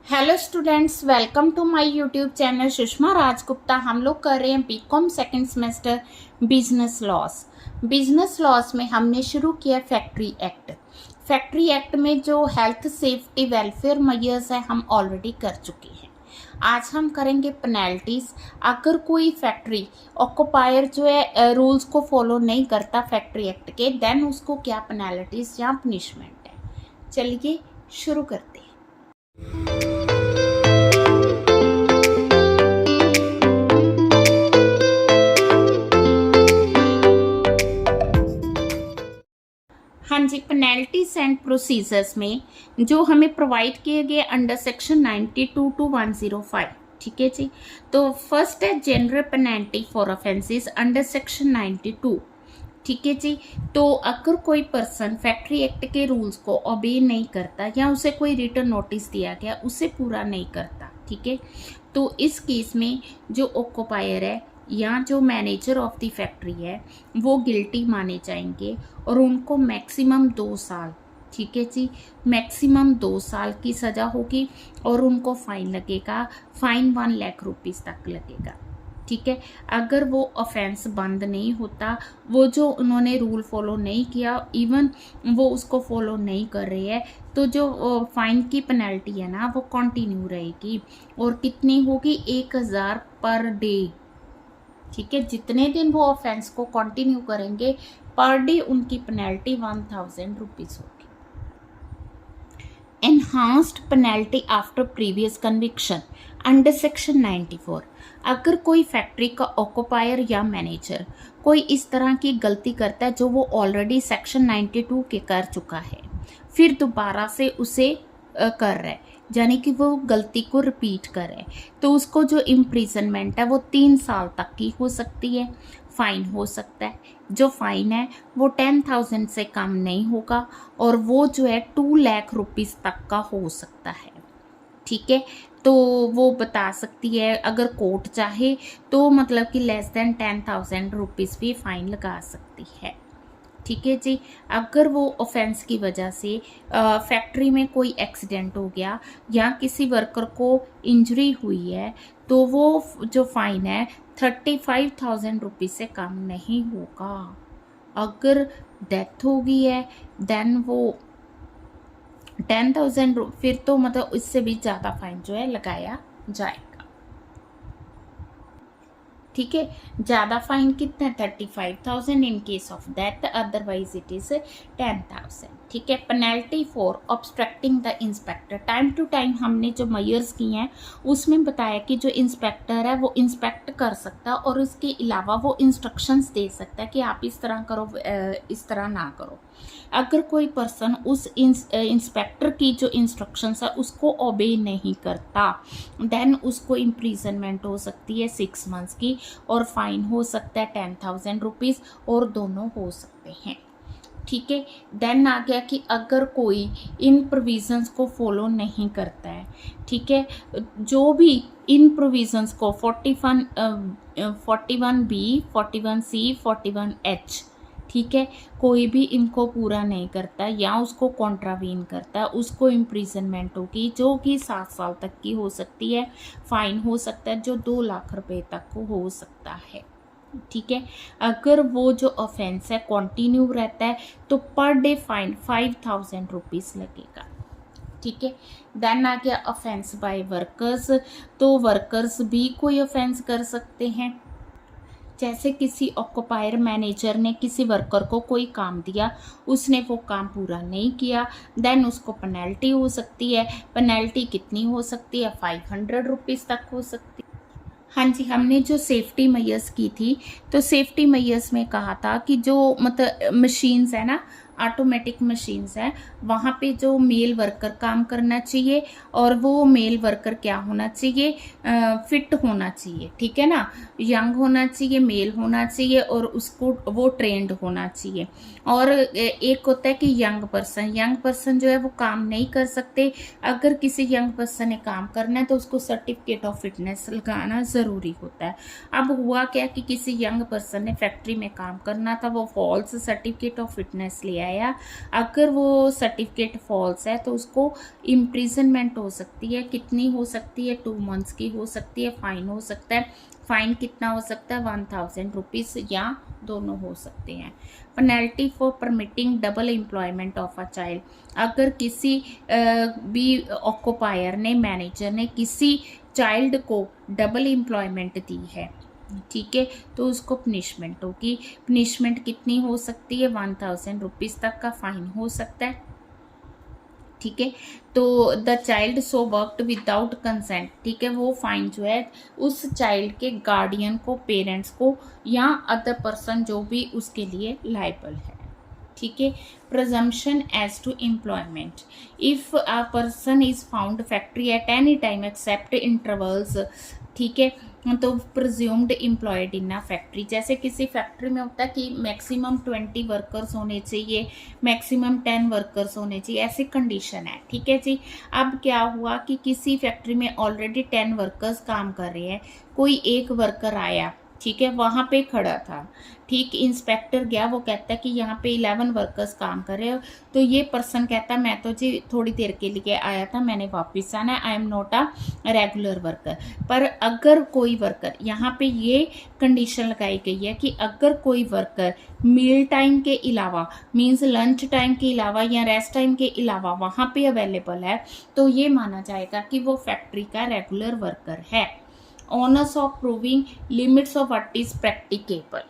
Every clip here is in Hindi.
Hello students, welcome to my YouTube channel Sushma Rajgupta. हम लोग कर रहे हैं BCom second semester business laws. Business laws में हमने शुरू किया फैक्ट्री एक्ट। फैक्ट्री एक्ट में जो हेल्थ सेफ्टी वेलफेयर मेजर्स है हम ऑलरेडी कर चुके हैं। आज हम करेंगे पेनल्टीज। अगर कोई फैक्ट्री ऑक्यूपायर जो है रूल्स को फॉलो नहीं करता फैक्ट्री एक्ट के, देन उसको क्या पेनल्टीज या पनिशमेंट है। चलिए शुरू करते हैं। हाँ जी, पेनल्टीज एंड प्रोसीजर्स में जो हमें प्रोवाइड किए गए अंडर सेक्शन 92 टू 105, ठीक है जी। तो फर्स्ट है general penalty for offences under section 92, ठीक है जी। तो अगर कोई पर्सन फैक्ट्री एक्ट के रूल्स को ओबे नहीं करता या उसे कोई रिटर्न नोटिस दिया गया उसे पूरा नहीं करता, ठीक है, तो इस केस में जो ऑक्यूपायर है या जो मैनेजर ऑफ द फैक्ट्री है वो गिल्टी माने जाएंगे और उनको मैक्सिमम 2 साल, ठीक है जी, मैक्सिमम 2 साल की सज़ा होगी और उनको फाइन लगेगा। फाइन 1 लाख रुपीज़ तक लगेगा, ठीक है। अगर वो ऑफेंस बंद नहीं होता, वो जो उन्होंने रूल फॉलो नहीं किया, इवन वो उसको फॉलो नहीं कर रहे हैं, तो जो फाइन की पेनल्टी है ना वो कंटिन्यू रहेगी। और कितनी होगी? 1000 पर डे, ठीक है। जितने दिन वो ऑफेंस को कंटिन्यू करेंगे पर डे उनकी पेनल्टी 1000 रुपीज़ होगी। Enhanced penalty after previous conviction under section 94। अगर कोई फैक्ट्री का ऑक्यूपायर या मैनेजर कोई इस तरह की गलती करता है जो वो ऑलरेडी सेक्शन 92 के कर चुका है, फिर दोबारा से उसे कर रहा है, यानी कि वो गलती को रिपीट करे, तो उसको जो इम्प्रिजनमेंट है वो 3 साल तक की हो सकती है। फाइन हो सकता है, जो फाइन है वो 10,000 से कम नहीं होगा और वो जो है 2 लाख रुपीज़ तक का हो सकता है, ठीक है। तो वो बता सकती है, अगर कोर्ट चाहे तो मतलब कि लेस देन 10,000 रुपीज़ भी फाइन लगा सकती है, ठीक है जी। अगर वो ऑफेंस की वजह से फैक्ट्री में कोई एक्सीडेंट हो गया या किसी वर्कर को इंजरी हुई है तो वो जो फाइन है 35,000 रुपीज़ से कम नहीं होगा। अगर डेथ हो गई है देन वो 10,000, फिर तो मतलब इससे भी ज़्यादा फाइन जो है लगाया जाएगा, ठीक है। ज़्यादा फाइन कितना है? 35,000 in case of death, otherwise it is 10,000, ठीक है। Penalty for obstructing the inspector. Time to time हमने जो मेजर्स किए हैं उसमें बताया कि जो इंस्पेक्टर है वो इंस्पेक्ट कर सकता है और उसके अलावा वो इंस्ट्रक्शंस दे सकता है कि आप इस तरह करो, इस तरह ना करो। अगर कोई पर्सन उस इंस्पेक्टर की जो इंस्ट्रक्शंस है उसको ओबे नहीं करता, देन उसको इम्प्रीजनमेंट हो सकती है 6 मंथ्स की और फाइन हो सकता है 10,000 रुपीज़, और दोनों हो सकते हैं, ठीक है। देन आ गया कि अगर कोई इन प्रोविजंस को फॉलो नहीं करता है, ठीक है, जो भी इन प्रोविजंस को 41B, 41C, 41H, ठीक है, कोई भी इनको पूरा नहीं करता या उसको कॉन्ट्रावीन करता है, उसको इम्प्रिजनमेंट होगी जो कि 7 साल तक की हो सकती है। फाइन हो सकता है जो 2 लाख रुपए तक हो सकता है, ठीक है। अगर वो जो ऑफेंस है कंटिन्यू रहता है तो पर डे फाइन 5,000 रुपीज़ लगेगा, ठीक है। देन आ गया ऑफेंस बाय वर्कर्स। तो वर्कर्स भी कोई ऑफेंस कर सकते हैं, जैसे किसी ऑक्यूपायर मैनेजर ने किसी वर्कर को कोई काम दिया, उसने वो काम पूरा नहीं किया, देन उसको पेनल्टी हो सकती है। पेनल्टी कितनी हो सकती है? 500 रुपीज़ तक हो सकती है। हाँ जी, हमने जो सेफ्टी मेजर्स की थी तो सेफ्टी मेजर्स में कहा था कि जो मतलब मशीन्स है ना, ऑटोमेटिक मशीन्स है, वहाँ पे जो मेल वर्कर काम करना चाहिए और वो मेल वर्कर क्या होना चाहिए? फिट होना चाहिए, ठीक है ना, यंग होना चाहिए, मेल होना चाहिए और उसको वो ट्रेंड होना चाहिए। और एक होता है कि यंग पर्सन जो है वो काम नहीं कर सकते। अगर किसी यंग पर्सन ने काम करना है तो उसको सर्टिफिकेट ऑफ फिटनेस लगाना ज़रूरी होता है। अब हुआ क्या कि किसी यंग पर्सन ने फैक्ट्री में काम करना था, वो फॉल्स सर्टिफिकेट ऑफ फिटनेस लिया बताया, अगर वो सर्टिफिकेट फॉल्स है तो उसको इम्प्रिजनमेंट हो सकती है। कितनी हो सकती है? 2 मंथ्स की हो सकती है। फाइन हो सकता है। फाइन कितना हो सकता है? 1000 रुपीज़ या दोनों हो सकते हैं। Penalty for permitting double employment of a child, अगर किसी भी ऑक्यूपायर ने, मैनेजर ने किसी चाइल्ड को डबल एम्प्लॉयमेंट दी है, ठीक है, तो उसको पनिशमेंट होगी। पनिशमेंट कितनी हो सकती है? 1000 रुपीज़ तक का फाइन हो सकता है, ठीक है। तो the child so worked without consent, ठीक है, वो फाइन जो है उस चाइल्ड के गार्डियन को, पेरेंट्स को या अदर पर्सन जो भी उसके लिए लायबल है, ठीक है। Presumption as to employment, if a person is found factory at any time except intervals, ठीक है, तो presumed employed in a factory, जैसे किसी फैक्ट्री में होता है कि मैक्सिमम 20 वर्कर्स होने चाहिए, मैक्सिमम 10 वर्कर्स होने चाहिए, ऐसी कंडीशन है, ठीक है जी। अब क्या हुआ कि किसी फैक्ट्री में ऑलरेडी 10 वर्कर्स काम कर रहे हैं, कोई एक वर्कर आया, ठीक है, वहाँ पे खड़ा था, ठीक, इंस्पेक्टर गया, वो कहता है कि यहाँ पे 11 वर्कर्स काम कर रहे हो, तो ये पर्सन कहता है मैं तो जी थोड़ी देर के लिए आया था, मैंने वापस आना है, I am not a regular worker. पर अगर कोई वर्कर, यहाँ पे ये कंडीशन लगाई गई है कि अगर कोई वर्कर मील टाइम के अलावा, मीन्स लंच टाइम के अलावा या रेस्ट टाइम के अलावा वहाँ पे अवेलेबल है, तो ये माना जाएगा कि वो फैक्ट्री का रेगुलर वर्कर है। Honours of proving limits of what is practicable,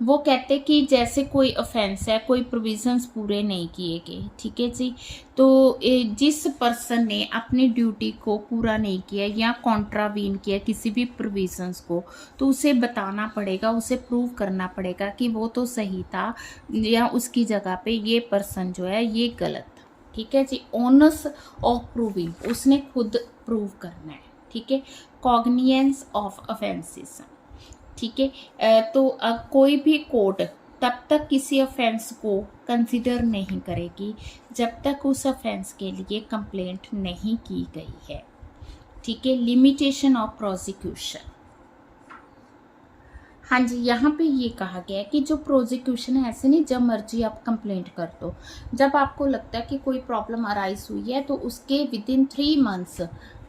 वो कहते कि जैसे कोई ऑफेंस है, कोई प्रोविजंस पूरे नहीं किए गए, ठीक है जी, तो जिस पर्सन ने अपनी ड्यूटी को पूरा नहीं किया या कॉन्ट्रावीन किया किसी भी प्रोविजंस को, तो उसे बताना पड़ेगा, उसे प्रूव करना पड़ेगा कि वो तो सही था या उसकी जगह पे ये पर्सन जो है ये गलत था, ठीक है जी। ऑनर्स ऑफ प्रूविंग, उसने खुद प्रूव करना है, ठीक है। कॉग्नियंस ऑफ ऑफेंसेस, ठीक है, तो कोई भी कोर्ट तब तक किसी ऑफेंस को कंसिडर नहीं करेगी जब तक उस ऑफेंस के लिए कंप्लेंट नहीं की गई है, ठीक है। लिमिटेशन ऑफ प्रोसिक्यूशन, हाँ जी, यहाँ पे ये कहा गया है कि जो प्रोसिक्यूशन है, ऐसे नहीं जब मर्जी आप कंप्लेंट कर दो, जब आपको लगता है कि कोई प्रॉब्लम अराइज हुई है तो उसके विदिन 3 मंथ्स,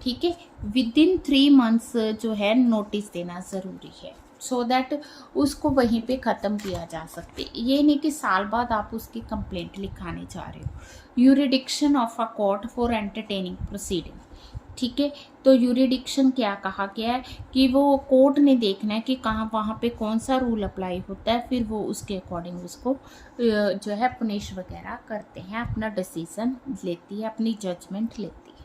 ठीक है, विदिन 3 मंथ्स जो है नोटिस देना ज़रूरी है, सो दैट उसको वहीं पे ख़त्म किया जा सकते। ये नहीं कि साल बाद आप उसकी कंप्लेंट लिखाने जा रहे हो। Jurisdiction of a court for entertaining proceeding, ठीक है, तो यूरिडिक्शन क्या कहा गया है कि वो कोर्ट ने देखना है कि कहाँ वहाँ पे कौन सा रूल अप्लाई होता है, फिर वो उसके अकॉर्डिंग उसको जो है पुनिश वगैरह करते हैं, अपना डिसीजन लेती है, अपनी जजमेंट लेती है।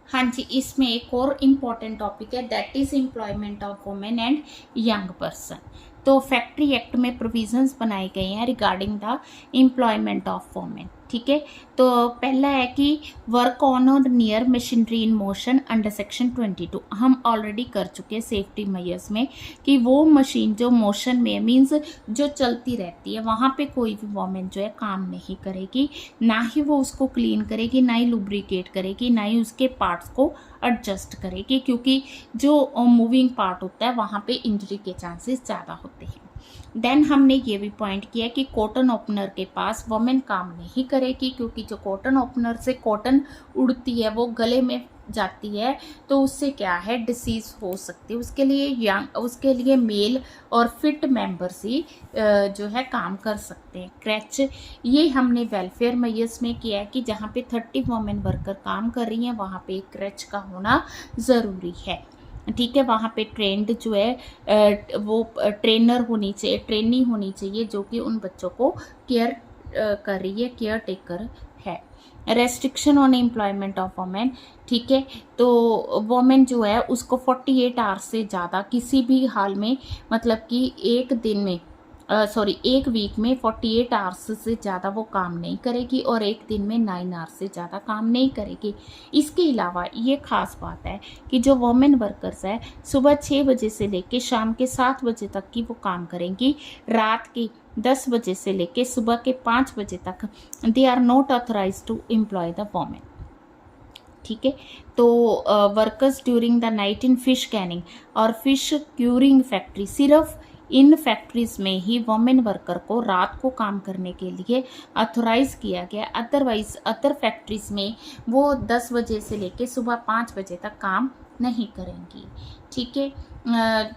हाँ जी, इसमें एक और इम्पॉर्टेंट टॉपिक है, that is employment of women and young person. तो फैक्ट्री एक्ट में प्रोविजंस बनाए गए हैं regarding the employment of women, ठीक है। तो पहला है कि वर्क ऑन और near machinery in motion under section 22, हम ऑलरेडी कर चुके हैं सेफ्टी मेजर्स में कि वो मशीन जो मोशन में मीन्स जो चलती रहती है वहाँ पे कोई भी वोमेन जो है काम नहीं करेगी, ना ही वो उसको क्लीन करेगी, ना ही लुब्रिकेट करेगी, ना ही उसके पार्ट्स को एडजस्ट करेगी, क्योंकि जो मूविंग पार्ट होता है वहाँ पे इंजरी के चांसेस ज़्यादा होते हैं। देन हमने ये भी पॉइंट किया कि कॉटन ओपनर के पास वुमेन काम नहीं करेगी, क्योंकि जो कॉटन ओपनर से कॉटन उड़ती है वो गले में जाती है, तो उससे क्या है डिसीज हो सकती है। उसके लिए मेल और फिट मेंबर्स ही जो है काम कर सकते हैं। क्रैच, ये हमने वेलफेयर मेजर्स में किया है कि जहाँ पे 30 वुमेन वर्कर काम कर रही हैं वहाँ पे एक क्रैच का होना ज़रूरी है, ठीक है। वहाँ पे ट्रेंड जो है वो ट्रेनर होनी चाहिए, ट्रेनी होनी चाहिए जो कि उन बच्चों को केयर कर रही है, केयर टेकर है। Restriction on employment of women, ठीक है, तो वुमेन जो है उसको 48 आवर्स से ज़्यादा किसी भी हाल में, मतलब कि एक दिन में एक वीक में 48 आवर्स से ज़्यादा वो काम नहीं करेगी और एक दिन में 9 आवर्स से ज़्यादा काम नहीं करेगी। इसके अलावा ये ख़ास बात है कि जो वुमेन वर्कर्स है सुबह 6 बजे से लेकर शाम के 7 बजे तक की वो काम करेंगी, रात के 10 बजे से लेकर सुबह के 5 बजे तक they are not authorise to employ the women, ठीक है। तो workers during the night in fish canning और फिश क्यूरिंग फैक्ट्री, सिर्फ इन फैक्ट्रीज में ही वुमेन वर्कर को रात को काम करने के लिए ऑथोराइज किया गया, अदरवाइज अदर फैक्ट्रीज में वो 10 बजे से लेकर सुबह 5 बजे तक काम नहीं करेंगी। ठीक है,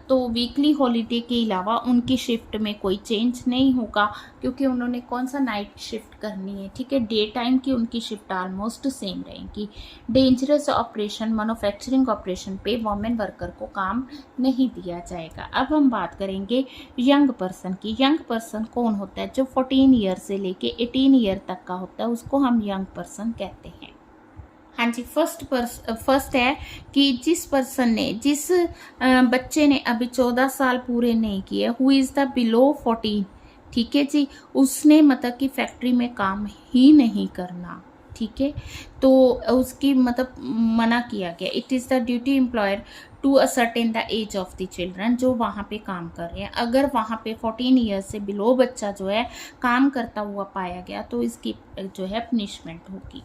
तो वीकली हॉलीडे के अलावा उनकी शिफ्ट में कोई चेंज नहीं होगा, क्योंकि उन्होंने कौन सा नाइट शिफ्ट करनी है। ठीक है, डे टाइम की उनकी शिफ्ट ऑलमोस्ट सेम रहेगी। डेंजरस ऑपरेशन, मैन्युफैक्चरिंग ऑपरेशन पे वुमेन वर्कर को काम नहीं दिया जाएगा। अब हम बात करेंगे यंग पर्सन की। यंग पर्सन कौन होता है? जो 14 ईयर से लेके 18 ईयर तक का होता है उसको हम यंग पर्सन कहते हैं। हाँ जी, फर्स्ट है कि जिस पर्सन ने, जिस बच्चे ने अभी 14 साल पूरे नहीं किए, हु इज़ द बिलो 14, ठीक है जी, उसने मतलब कि फैक्ट्री में काम ही नहीं करना। ठीक है, तो उसकी मतलब मना किया गया। It is the duty employer to ascertain the age of the children, जो वहाँ पे काम कर रहे हैं। अगर वहाँ पे 14 ईयर्स से बिलो बच्चा जो है काम करता हुआ पाया गया तो इसकी जो है पनिशमेंट होगी।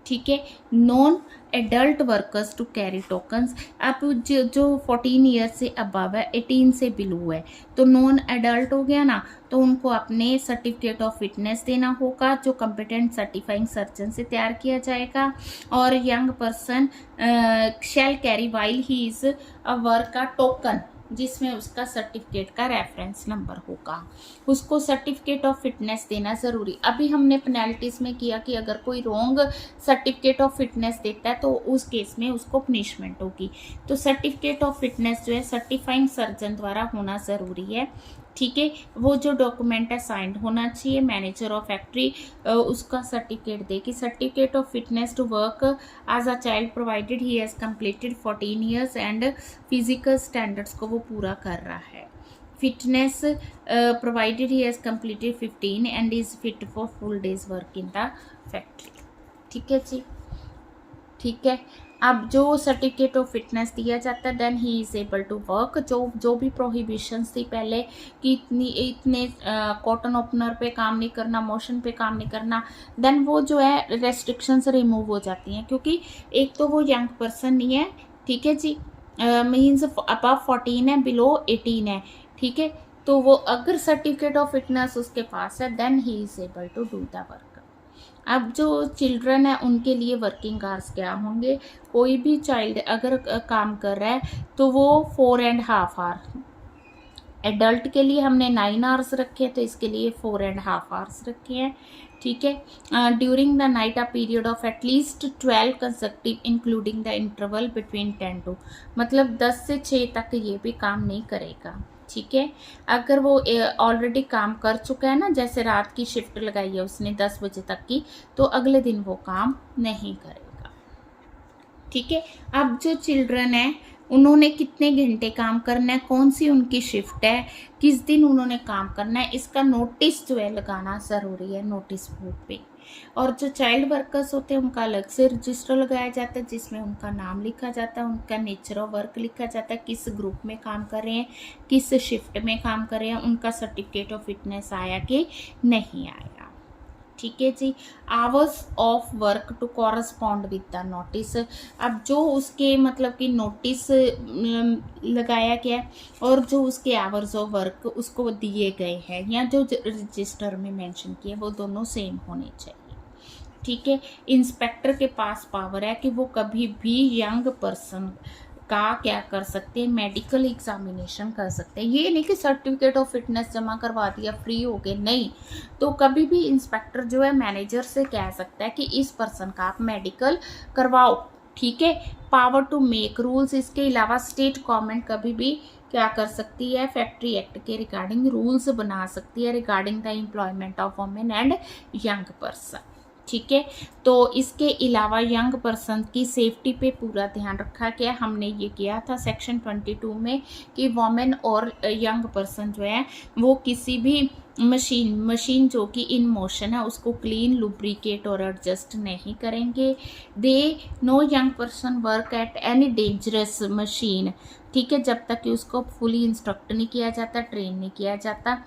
ठीक है, non adult workers to carry tokens. अब जो 14 ईयर से अबव है, 18 से बिलो है, तो नॉन एडल्ट हो गया ना, तो उनको अपने सर्टिफिकेट ऑफ फिटनेस देना होगा, जो कंपिटेंट सर्टिफाइंग सर्जन से तैयार किया जाएगा। और young person shall carry while he is a work का टोकन, जिसमें उसका सर्टिफिकेट का रेफरेंस नंबर होगा। उसको सर्टिफिकेट ऑफ फिटनेस देना ज़रूरी। अभी हमने पेनल्टीज में किया कि अगर कोई रॉन्ग सर्टिफिकेट ऑफ फिटनेस देता है तो उस केस में उसको पनिशमेंट होगी। तो सर्टिफिकेट ऑफ फिटनेस जो है सर्टिफाइंग सर्जन द्वारा होना ज़रूरी है। ठीक है, वो जो डॉक्यूमेंट है साइंड होना चाहिए। मैनेजर ऑफ फैक्ट्री उसका सर्टिफिकेट दे कि certificate of fitness to work as a child provided he has completed 14 years and physical standards को वो पूरा कर रहा है। Fitness provided he has completed 15 and is fit for full days work in the factory. ठीक है जी, ठीक है। अब जो सर्टिफिकेट ऑफ फिटनेस दिया जाता है then he is able to work. जो भी प्रोहिबिशंस थी पहले कि इतने कॉटन ओपनर पे काम नहीं करना, मोशन पे काम नहीं करना, देन वो जो है रेस्ट्रिक्शंस रिमूव हो जाती हैं, क्योंकि एक तो वो यंग पर्सन नहीं है। ठीक है जी, मीन्स अबव 14 है, बिलो 18 है। ठीक है, तो वो अगर सर्टिफिकेट ऑफ फिटनेस उसके पास है then he is able to do the work. अब जो चिल्ड्रन है उनके लिए वर्किंग आवर्स क्या होंगे? कोई भी चाइल्ड अगर काम कर रहा है तो वो 4.5 आवर, एडल्ट के लिए हमने 9 आवर्स रखे, तो इसके लिए 4.5 आवर्स रखे हैं। ठीक है, during the night a period of at least 12 consecutive including the interval between 10 to, मतलब 10 से 6 तक ये भी काम नहीं करेगा। ठीक है, अगर वो ऑलरेडी काम कर चुका है ना, जैसे रात की शिफ्ट लगाई है उसने 10 बजे तक की, तो अगले दिन वो काम नहीं करेगा। ठीक है, अब जो चिल्ड्रन है उन्होंने कितने घंटे काम करना है, कौन सी उनकी शिफ्ट है, किस दिन उन्होंने काम करना है, इसका नोटिस जो है लगाना ज़रूरी है नोटिस बोर्ड पे। और जो चाइल्ड वर्कर्स होते हैं उनका अलग से रजिस्टर लगाया जाता है, जिसमें उनका नाम लिखा जाता है, उनका नेचर ऑफ वर्क लिखा जाता है, किस ग्रुप में काम कर रहे हैं, किस शिफ्ट में काम कर रहे हैं, उनका सर्टिफिकेट ऑफ फिटनेस आया कि नहीं आया। ठीक है जी, hours of work to correspond with the notice. अब जो उसके मतलब कि नोटिस लगाया गया और जो उसके आवर्स ऑफ वर्क उसको दिए गए हैं या जो रजिस्टर में मेंशन किए वो दोनों सेम होने चाहिए। ठीक है, इंस्पेक्टर के पास पावर है कि वो कभी भी यंग पर्सन का क्या कर सकते हैं, मेडिकल एग्जामिनेशन कर सकते हैं। ये नहीं कि सर्टिफिकेट ऑफ फिटनेस जमा करवा दिया फ्री हो गए, नहीं। तो कभी भी इंस्पेक्टर जो है मैनेजर से कह सकता है कि इस पर्सन का आप मेडिकल करवाओ। ठीक है, पावर टू मेक रूल्स। इसके अलावा स्टेट गवर्नमेंट कभी भी क्या कर सकती है, फैक्ट्री एक्ट के रिगार्डिंग रूल्स बना सकती है regarding the employment of women and young person. ठीक है, तो इसके अलावा यंग पर्सन की सेफ्टी पे पूरा ध्यान रखा गया। हमने ये किया था सेक्शन 22 में कि वुमेन और यंग पर्सन जो है वो किसी भी मशीन जो कि इन मोशन है उसको क्लीन, लुब्रिकेट और एडजस्ट नहीं करेंगे। They know young person work at any dangerous machine. ठीक है, जब तक कि उसको फुली इंस्ट्रक्ट नहीं किया जाता, ट्रेन नहीं किया जाता।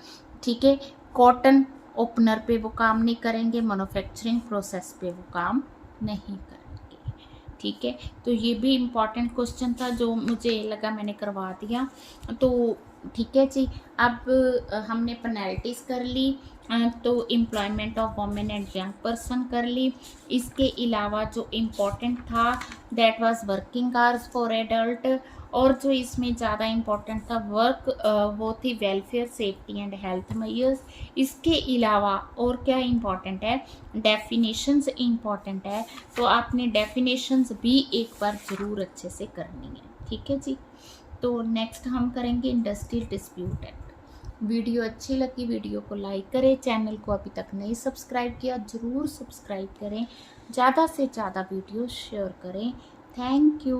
ठीक है, कॉटन ओपनर पे वो काम नहीं करेंगे, मैन्युफैक्चरिंग प्रोसेस पे वो काम नहीं करेंगे। ठीक है, तो ये भी इम्पॉर्टेंट क्वेश्चन था जो मुझे लगा मैंने करवा दिया। तो ठीक है जी। अब हमने पेनल्टीज़ कर ली, तो employment of women and young person कर ली। इसके अलावा जो इम्पोर्टेंट था that was working hours for adult, और जो इसमें ज़्यादा इम्पोर्टेंट था वर्क वो थी welfare safety and health measures. इसके अलावा और क्या इम्पोर्टेंट है, डेफिनेशंस इम्पोर्टेंट है, तो आपने डेफिनेशंस भी एक बार ज़रूर अच्छे से करनी है। ठीक है जी। तो नेक्स्ट हम करेंगे इंडस्ट्रियल डिस्प्यूट एक्ट। वीडियो अच्छी लगी वीडियो को लाइक करें, चैनल को अभी तक नहीं सब्सक्राइब किया ज़रूर सब्सक्राइब करें, ज़्यादा से ज़्यादा वीडियो शेयर करें। Thank you.